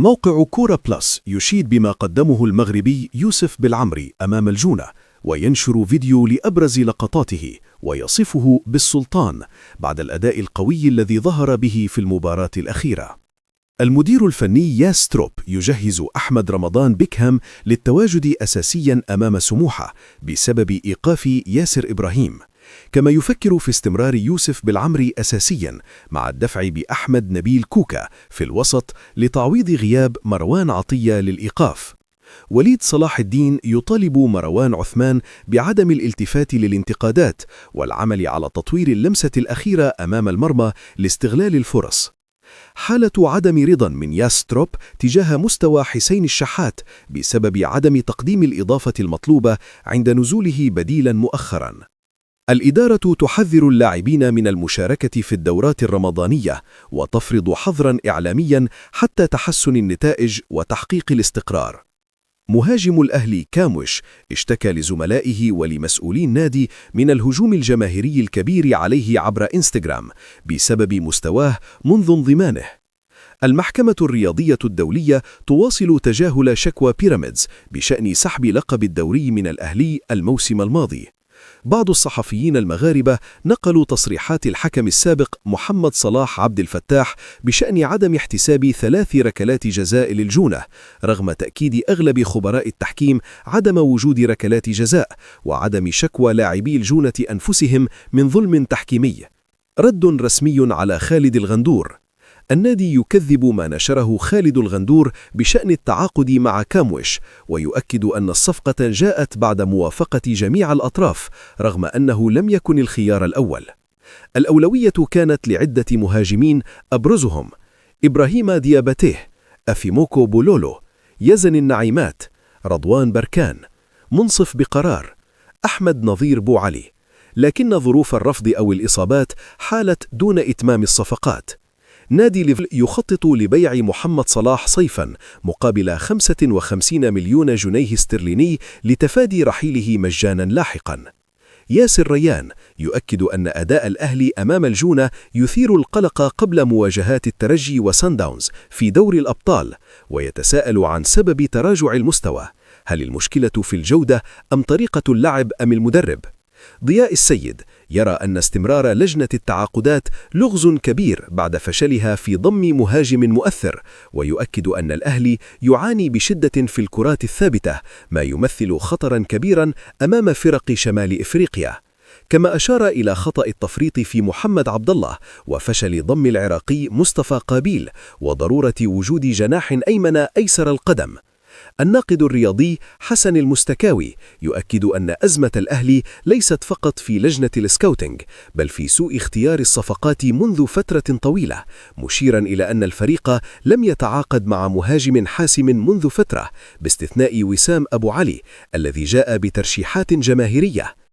موقع كورة بلس يشيد بما قدمه المغربي يوسف بالعمري أمام الجونة، وينشر فيديو لأبرز لقطاته ويصفه بالسلطان بعد الأداء القوي الذي ظهر به في المباراة الأخيرة. المدير الفني ياس تروب يجهز أحمد رمضان بيكهام للتواجد أساسيا أمام سموحة بسبب إيقاف ياسر إبراهيم، كما يفكر في استمرار يوسف بالعمري أساسيا مع الدفع بأحمد نبيل كوكا في الوسط لتعويض غياب مروان عطية للإيقاف. وليد صلاح الدين يطالب مروان عثمان بعدم الالتفات للانتقادات والعمل على تطوير اللمسة الأخيرة أمام المرمى لاستغلال الفرص. حالة عدم رضا من ياس تروب تجاه مستوى حسين الشحات بسبب عدم تقديم الإضافة المطلوبة عند نزوله بديلا مؤخرا. الإدارة تحذر اللاعبين من المشاركة في الدورات الرمضانية وتفرض حظرا إعلاميا حتى تحسن النتائج وتحقيق الاستقرار. مهاجم الأهلي كاموش اشتكى لزملائه ولمسؤولي النادي من الهجوم الجماهيري الكبير عليه عبر إنستغرام بسبب مستواه منذ انضمامه. المحكمة الرياضية الدولية تواصل تجاهل شكوى بيراميدز بشأن سحب لقب الدوري من الأهلي الموسم الماضي. بعض الصحفيين المغاربة نقلوا تصريحات الحكم السابق محمد صلاح عبد الفتاح بشأن عدم احتساب 3 ركلات جزاء للجونة، رغم تأكيد أغلب خبراء التحكيم عدم وجود ركلات جزاء وعدم شكوى لاعبي الجونة أنفسهم من ظلم تحكيمي. رد رسمي على خالد الغندور. النادي يكذب ما نشره خالد الغندور بشأن التعاقد مع كاموش، ويؤكد أن الصفقة جاءت بعد موافقة جميع الأطراف رغم أنه لم يكن الخيار الأول. الأولوية كانت لعدة مهاجمين أبرزهم إبراهيم دياباتيه، أفيموكو بولولو، يزن النعيمات، رضوان بركان، منصف بقرار، أحمد نظير بوعلي، لكن ظروف الرفض أو الإصابات حالت دون إتمام الصفقات. نادي ليفل يخطط لبيع محمد صلاح صيفا مقابل 55 مليون جنيه استرليني لتفادي رحيله مجانا لاحقا. ياسر ريان يؤكد أن أداء الأهلي أمام الجونة يثير القلق قبل مواجهات الترجي وسان داونز في دور الأبطال، ويتساءل عن سبب تراجع المستوى. هل المشكلة في الجودة أم طريقة اللعب أم المدرب؟ ضياء السيد يرى أن استمرار لجنة التعاقدات لغز كبير بعد فشلها في ضم مهاجم مؤثر، ويؤكد أن الأهلي يعاني بشدة في الكرات الثابتة، ما يمثل خطرا كبيرا أمام فرق شمال إفريقيا. كما أشار إلى خطأ التفريط في محمد عبد الله وفشل ضم العراقي مصطفى قابيل وضرورة وجود جناح أيمن أيسر القدم. الناقد الرياضي حسن المستكاوي يؤكد أن أزمة الأهلي ليست فقط في لجنة السكاوتينج بل في سوء اختيار الصفقات منذ فترة طويلة، مشيرا إلى أن الفريق لم يتعاقد مع مهاجم حاسم منذ فترة باستثناء وسام أبو علي الذي جاء بترشيحات جماهيرية.